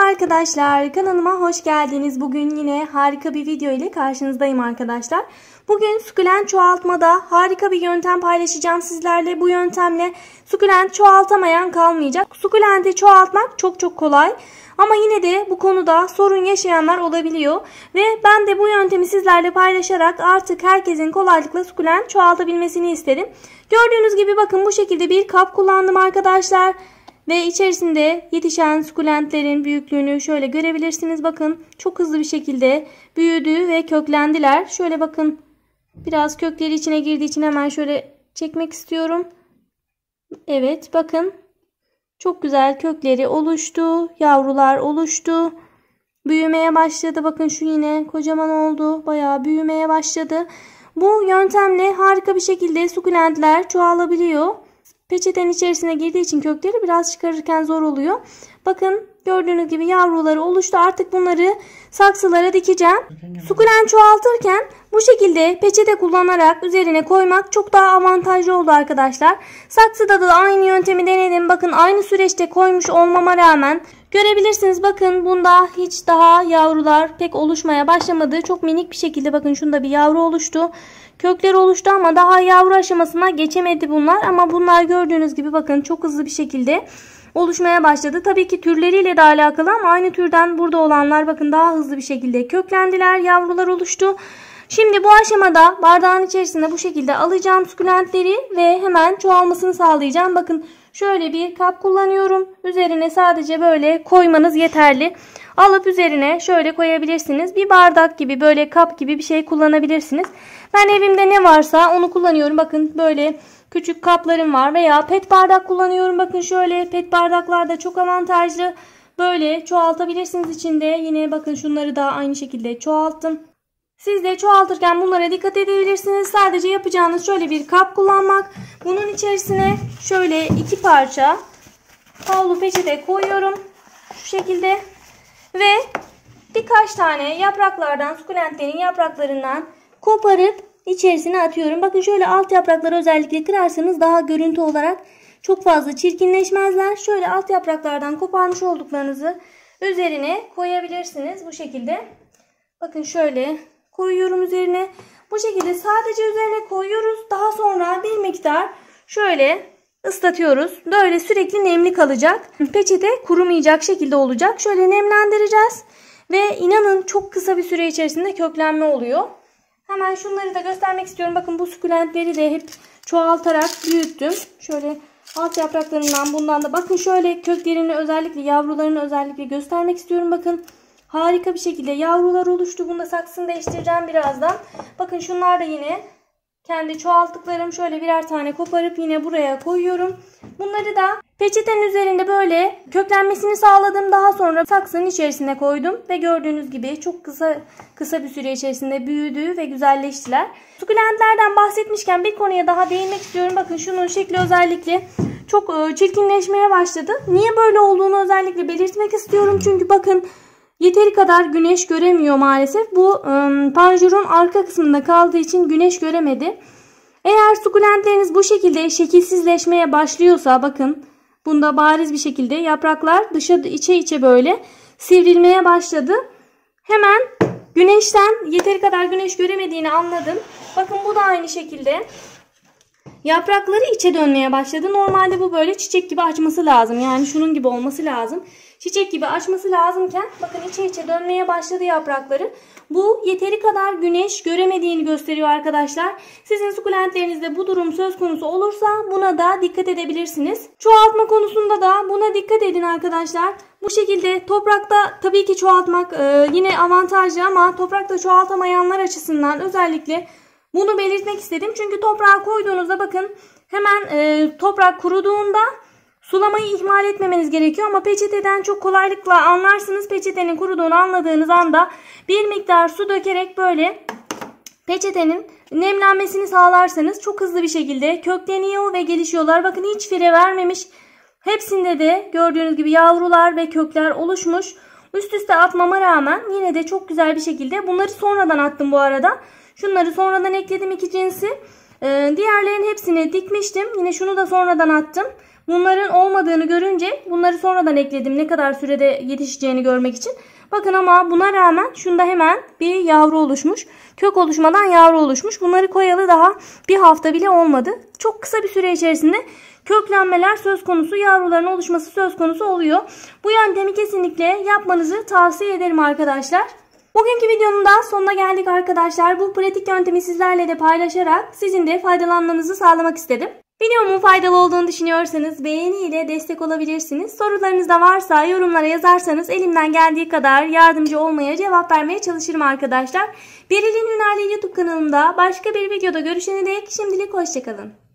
arkadaşlar, kanalıma hoş geldiniz. Bugün yine harika bir video ile karşınızdayım arkadaşlar. Bugün sukulent çoğaltmada harika bir yöntem paylaşacağım sizlerle. Bu yöntemle sukulent çoğaltamayan kalmayacak. Sukulenti çoğaltmak çok kolay. Ama yine de bu konuda sorun yaşayanlar olabiliyor. Ve ben de bu yöntemi sizlerle paylaşarak artık herkesin kolaylıkla sukulent çoğaltabilmesini istedim. Gördüğünüz gibi bakın bu şekilde bir kap kullandım arkadaşlar. Ve içerisinde yetişen sukulentlerin büyüklüğünü şöyle görebilirsiniz. Bakın çok hızlı bir şekilde büyüdü ve köklendiler. Şöyle bakın, biraz kökleri içine girdiği için hemen şöyle çekmek istiyorum. Evet, bakın çok güzel kökleri oluştu. Yavrular oluştu. Büyümeye başladı. Bakın şu yine kocaman oldu. Bayağı büyümeye başladı. Bu yöntemle harika bir şekilde sukulentler çoğalabiliyor. Peçetenin içerisine girdiği için kökleri biraz çıkarırken zor oluyor. Bakın gördüğünüz gibi yavruları oluştu. Artık bunları saksılara dikeceğim. Sukulent çoğaltırken bu şekilde peçete kullanarak üzerine koymak çok daha avantajlı oldu arkadaşlar. Saksıda da aynı yöntemi denedim. Bakın aynı süreçte koymuş olmama rağmen görebilirsiniz. Bakın bunda hiç daha yavrular pek oluşmaya başlamadı. Çok minik bir şekilde bakın şunda bir yavru oluştu. Kökleri oluştu ama daha yavru aşamasına geçemedi bunlar. Ama bunlar gördüğünüz gibi bakın çok hızlı bir şekilde oluşmaya başladı. Tabii ki türleriyle de alakalı ama aynı türden burada olanlar bakın daha hızlı bir şekilde köklendiler. Yavrular oluştu. Şimdi bu aşamada bardağın içerisinde bu şekilde alacağım sukulentleri ve hemen çoğalmasını sağlayacağım. Bakın şöyle bir kap kullanıyorum. Üzerine sadece böyle koymanız yeterli. Alıp üzerine şöyle koyabilirsiniz. Bir bardak gibi, böyle kap gibi bir şey kullanabilirsiniz. Ben evimde ne varsa onu kullanıyorum. Bakın böyle küçük kaplarım var veya pet bardak kullanıyorum. Bakın şöyle pet bardaklar da çok avantajlı. Böyle çoğaltabilirsiniz içinde. Yine bakın şunları da aynı şekilde çoğalttım. Siz de çoğaltırken bunlara dikkat edebilirsiniz. Sadece yapacağınız şöyle bir kap kullanmak. Bunun içerisine şöyle 2 parça havlu peçete koyuyorum. Şu şekilde. Ve birkaç tane yapraklardan, sukulentlerin yapraklarından koparıp içerisine atıyorum. Bakın şöyle alt yaprakları özellikle kırarsanız daha görüntü olarak çok fazla çirkinleşmezler. Şöyle alt yapraklardan koparmış olduklarınızı üzerine koyabilirsiniz. Bu şekilde. Bakın şöyle koyuyorum üzerine. Bu şekilde sadece üzerine koyuyoruz. Daha sonra bir miktar şöyle ıslatıyoruz. Böyle sürekli nemli kalacak. Peçete kurumayacak şekilde olacak. Şöyle nemlendireceğiz. Ve inanın çok kısa bir süre içerisinde köklenme oluyor. Hemen şunları da göstermek istiyorum. Bakın bu sukulentleri de hep çoğaltarak büyüttüm. Şöyle alt yapraklarından bundan da bakın şöyle köklerini özellikle yavrularını özellikle göstermek istiyorum. Bakın harika bir şekilde yavrular oluştu. Bunda saksını değiştireceğim birazdan. Bakın şunlar da yine kendi çoğalttıklarım. Şöyle birer tane koparıp yine buraya koyuyorum. Bunları da peçetenin üzerinde böyle köklenmesini sağladım. Daha sonra saksının içerisine koydum. Ve gördüğünüz gibi çok kısa bir süre içerisinde büyüdü ve güzelleştiler. Sukulentlerden bahsetmişken bir konuya daha değinmek istiyorum. Bakın şunun şekli özellikle çok çirkinleşmeye başladı. Niye böyle olduğunu özellikle belirtmek istiyorum. Çünkü bakın yeteri kadar güneş göremiyor maalesef. Bu panjurun arka kısmında kaldığı için güneş göremedi. Eğer sukulentleriniz bu şekilde şekilsizleşmeye başlıyorsa bakın bunda bariz bir şekilde yapraklar içe böyle sivrilmeye başladı. Hemen güneşten yeteri kadar güneş göremediğini anladım. Bakın bu da aynı şekilde yaprakları içe dönmeye başladı. Normalde bu böyle çiçek gibi açması lazım. Yani şunun gibi olması lazım. Çiçek gibi açması lazımken bakın içe dönmeye başladı yaprakları. Bu yeteri kadar güneş göremediğini gösteriyor arkadaşlar. Sizin sukulentlerinizde bu durum söz konusu olursa buna da dikkat edebilirsiniz. Çoğaltma konusunda da buna dikkat edin arkadaşlar. Bu şekilde toprakta tabii ki çoğaltmak yine avantajlı ama toprakta çoğaltamayanlar açısından özellikle bunu belirtmek istedim. Çünkü toprağa koyduğunuzda bakın hemen toprak kuruduğunda sulamayı ihmal etmemeniz gerekiyor ama peçeteden çok kolaylıkla anlarsınız. Peçetenin kuruduğunu anladığınız anda bir miktar su dökerek böyle peçetenin nemlenmesini sağlarsanız çok hızlı bir şekilde kökleniyor ve gelişiyorlar. Bakın hiç fire vermemiş. Hepsinde de gördüğünüz gibi yavrular ve kökler oluşmuş. Üst üste atmama rağmen yine de çok güzel bir şekilde. Bunları sonradan attım bu arada. Şunları sonradan ekledim, iki cinsi. Diğerlerin hepsini dikmiştim. Yine şunu da sonradan attım. Bunların olmadığını görünce bunları sonradan ekledim ne kadar sürede yetişeceğini görmek için. Bakın ama buna rağmen şunda hemen bir yavru oluşmuş. Kök oluşmadan yavru oluşmuş. Bunları koyalı daha bir hafta bile olmadı. Çok kısa bir süre içerisinde köklenmeler söz konusu, yavruların oluşması söz konusu oluyor. Bu yöntemi kesinlikle yapmanızı tavsiye ederim arkadaşlar. Bugünkü videonun da sonuna geldik arkadaşlar. Bu pratik yöntemi sizlerle de paylaşarak sizin de faydalanmanızı sağlamak istedim. Videomun faydalı olduğunu düşünüyorsanız beğeni ile destek olabilirsiniz. Sorularınız da varsa yorumlara yazarsanız elimden geldiği kadar yardımcı olmaya, cevap vermeye çalışırım arkadaşlar. Beril'in Hünerli YouTube kanalımda başka bir videoda görüşene dek şimdilik hoşçakalın.